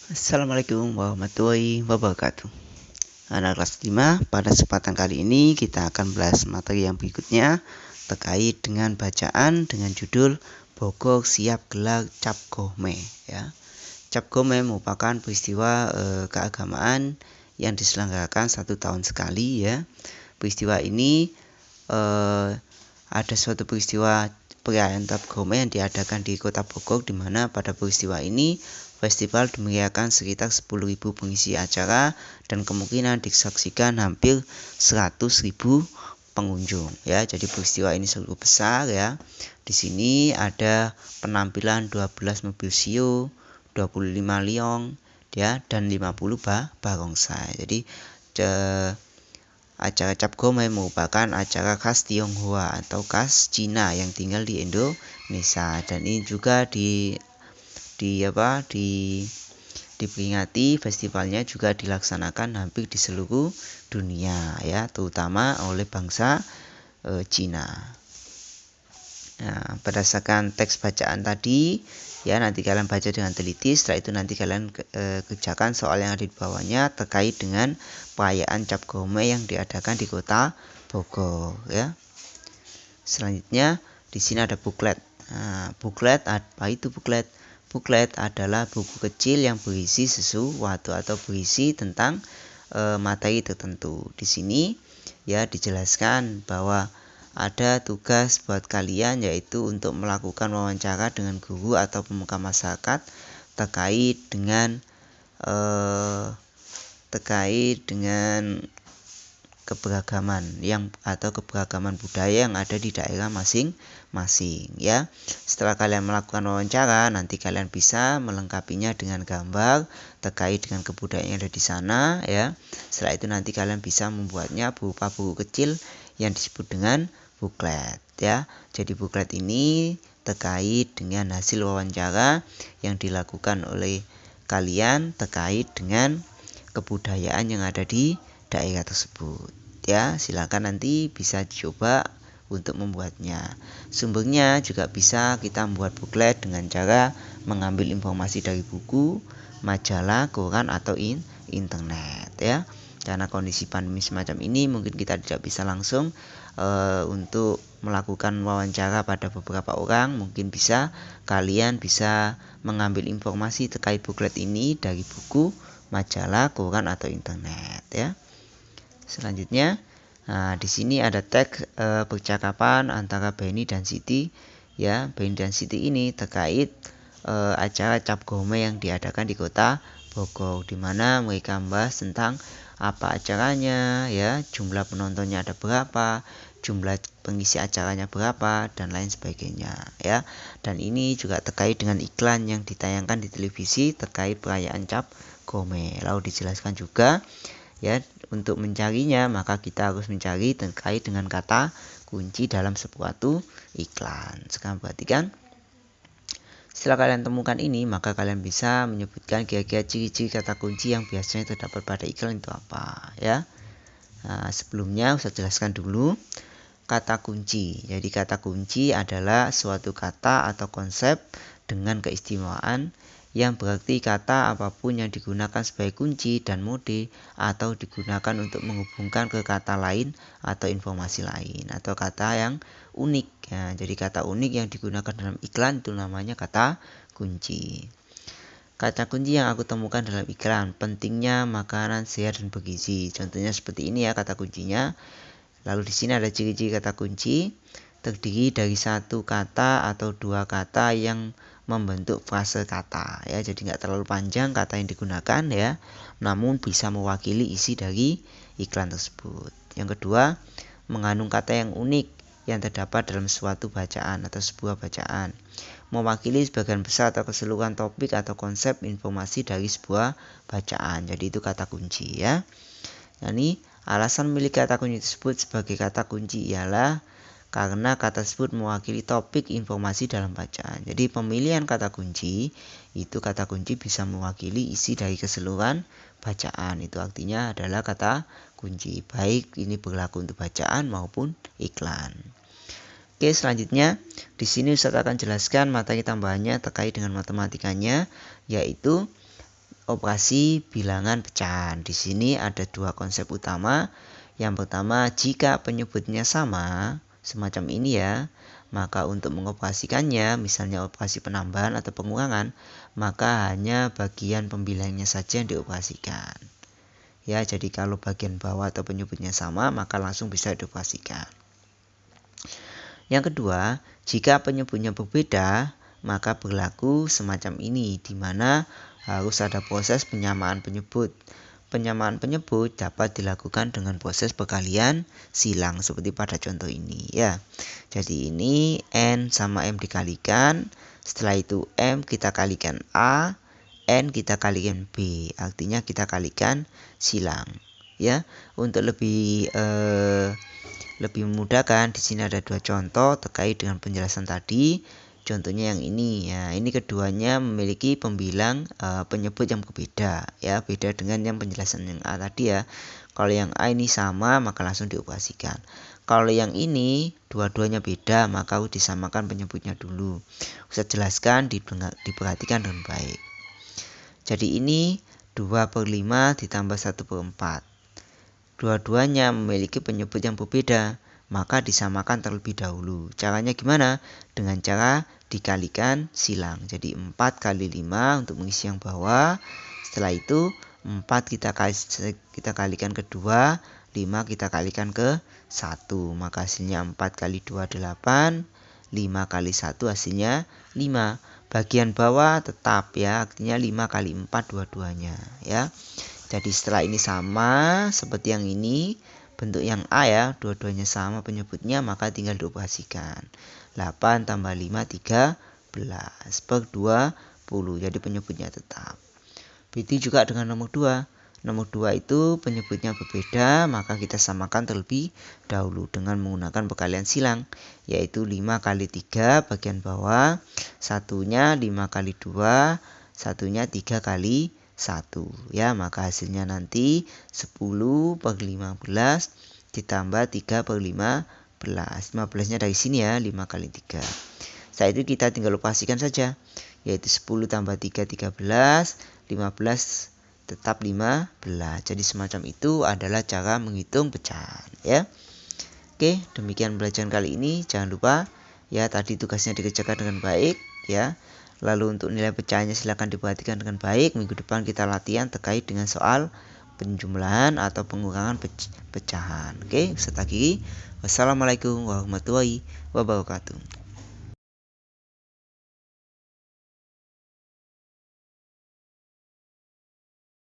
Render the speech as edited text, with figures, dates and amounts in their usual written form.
Assalamualaikum warahmatullahi wabarakatuh. Anak kelas 5, pada kesempatan kali ini kita akan bahas materi yang berikutnya terkait dengan bacaan dengan judul Bogor siap gelar Cap Gome ya. Cap Gome merupakan peristiwa keagamaan yang diselenggarakan 1 tahun sekali ya. Peristiwa ini ada suatu peristiwa perayaan Cap Gome yang diadakan di Kota Bogor, di mana pada peristiwa ini festival dimeriahkan sekitar 10.000 pengisi acara dan kemungkinan disaksikan hampir 100.000 pengunjung ya. Jadi peristiwa ini cukup besar ya. Di sini ada penampilan 12 mobil shio, 25 liong ya, dan 50 barongsai. Jadi acara Cap Gome merupakan acara khas Tionghoa atau khas Cina yang tinggal di Indonesia, dan ini juga diperingati. Festivalnya juga dilaksanakan hampir di seluruh dunia ya, terutama oleh bangsa Cina. Nah, berdasarkan teks bacaan tadi ya, nanti kalian baca dengan teliti. Setelah itu nanti kalian kerjakan soal yang ada di bawahnya terkait dengan perayaan Cap Gome yang diadakan di Kota Bogor ya. Selanjutnya di sini ada buklet. Nah, buklet apa itu buklet? Buklet adalah buku kecil yang berisi sesuatu atau berisi tentang materi tertentu. Di sini ya dijelaskan bahwa ada tugas buat kalian, yaitu untuk melakukan wawancara dengan guru atau pemuka masyarakat terkait dengan keberagaman keberagaman budaya yang ada di daerah masing-masing ya. Setelah kalian melakukan wawancara, nanti kalian bisa melengkapinya dengan gambar terkait dengan kebudayaan yang ada di sana ya. Setelah itu nanti kalian bisa membuatnya berupa buku kecil yang disebut dengan buklet ya. Jadi buklet ini terkait dengan hasil wawancara yang dilakukan oleh kalian terkait dengan kebudayaan yang ada di daerah tersebut ya. Silakan nanti bisa dicoba untuk membuatnya. Sumbernya juga bisa kita membuat buklet dengan cara mengambil informasi dari buku, majalah, koran atau internet ya. Karena kondisi pandemi semacam ini, mungkin kita tidak bisa langsung untuk melakukan wawancara pada beberapa orang. Mungkin kalian bisa mengambil informasi terkait buklet ini dari buku, majalah, koran atau internet ya. Selanjutnya, di sini ada teks percakapan antara Benny dan Siti ya. Benny dan Siti ini terkait acara Cap Gome yang diadakan di Kota Bogor, di mana mereka membahas tentang apa acaranya ya, jumlah penontonnya ada berapa, jumlah pengisi acaranya berapa, dan lain sebagainya ya. Dan ini juga terkait dengan iklan yang ditayangkan di televisi terkait perayaan Cap Gome. Lalu dijelaskan juga ya, untuk mencarinya maka kita harus mencari terkait dengan kata kunci dalam suatu iklan. Sekarang perhatikan. Setelah kalian temukan ini, maka kalian bisa menyebutkan kira-kira ciri-ciri kata kunci yang biasanya terdapat pada iklan itu apa ya. Nah, sebelumnya saya jelaskan dulu kata kunci. Jadi kata kunci adalah suatu kata atau konsep dengan keistimewaan yang berarti kata apapun yang digunakan sebagai kunci dan mode atau digunakan untuk menghubungkan ke kata lain atau informasi lain, atau kata yang unik ya. Jadi kata unik yang digunakan dalam iklan itu namanya kata kunci. Kata kunci yang aku temukan dalam iklan: pentingnya makanan sehat dan bergizi. Contohnya seperti ini ya kata kuncinya. Lalu di sini ada ciri-ciri kata kunci, terdiri dari satu kata atau dua kata yang membentuk frase kata ya. Jadi nggak terlalu panjang kata yang digunakan ya, namun bisa mewakili isi dari iklan tersebut. Yang kedua, mengandung kata yang unik yang terdapat dalam suatu bacaan atau sebuah bacaan, mewakili sebagian besar atau keseluruhan topik atau konsep informasi dari sebuah bacaan. Jadi itu kata kunci ya. Jadi alasan memilih kata kunci tersebut sebagai kata kunci ialah karena kata tersebut mewakili topik informasi dalam bacaan. Jadi pemilihan kata kunci itu, kata kunci bisa mewakili isi dari keseluruhan bacaan. Itu artinya adalah kata kunci. Baik ini berlaku untuk bacaan maupun iklan. Oke, selanjutnya di sini Ustaz akan jelaskan materi tambahannya terkait dengan matematikanya, yaitu operasi bilangan pecahan. Di sini ada dua konsep utama. Yang pertama, jika penyebutnya sama, semacam ini ya, maka untuk mengoperasikannya, misalnya operasi penambahan atau pengurangan, maka hanya bagian pembilangnya saja yang dioperasikan. Ya, jadi kalau bagian bawah atau penyebutnya sama, maka langsung bisa dioperasikan. Yang kedua, jika penyebutnya berbeda, maka berlaku semacam ini, di mana harus ada proses penyamaan penyebut. Penyamaan penyebut dapat dilakukan dengan proses perkalian silang seperti pada contoh ini ya. Jadi ini N sama M dikalikan, setelah itu M kita kalikan A, N kita kalikan B, artinya kita kalikan silang ya. Untuk lebih memudahkan, di sini ada dua contoh terkait dengan penjelasan tadi. Contohnya yang ini ya, ini keduanya memiliki pembilang penyebut yang berbeda ya, beda dengan yang penjelasan yang A tadi ya. Kalau yang A ini sama maka langsung dioperasikan. Kalau yang ini dua-duanya beda maka harus disamakan penyebutnya dulu. Saya jelaskan, diperhatikan dengan baik. Jadi ini 2/5 ditambah 1/4. Dua-duanya memiliki penyebut yang berbeda, maka disamakan terlebih dahulu. Caranya gimana? Dengan cara dikalikan silang. Jadi 4 kali 5 untuk mengisi yang bawah. Setelah itu 4 kita kalikan ke 2, 5 kita kalikan ke 1. Maka hasilnya 4 kali 2 8, 5 kali 1 hasilnya 5. Bagian bawah tetap ya, artinya 5 kali 4 dua-duanya ya. Jadi setelah ini sama seperti yang ini, bentuk yang A ya, dua-duanya sama penyebutnya, maka tinggal dioperasikan. 8 tambah 5 13 per 20. Jadi penyebutnya tetap. Begitu juga dengan nomor 2. Nomor 2 itu penyebutnya berbeda, maka kita samakan terlebih dahulu dengan menggunakan perkalian silang, yaitu 5 kali 3 bagian bawah, satunya 5 kali 2, satunya 3 kali 1 ya, maka hasilnya nanti 10 per 15 ditambah 3 per 15 nya dari sini ya, 5 kali 3. Setelah itu kita tinggal operasikan saja, yaitu 10 tambah 3 13, 15 tetap 15. Jadi semacam itu adalah cara menghitung pecahan ya. Oke, demikian pelajaran kali ini. Jangan lupa ya, tadi tugasnya dikerjakan dengan baik ya. Lalu untuk nilai pecahannya silahkan diperhatikan dengan baik. Minggu depan kita latihan terkait dengan soal penjumlahan atau pengurangan pecahan. Oke, serta kiri. Wassalamualaikum warahmatullahi wabarakatuh.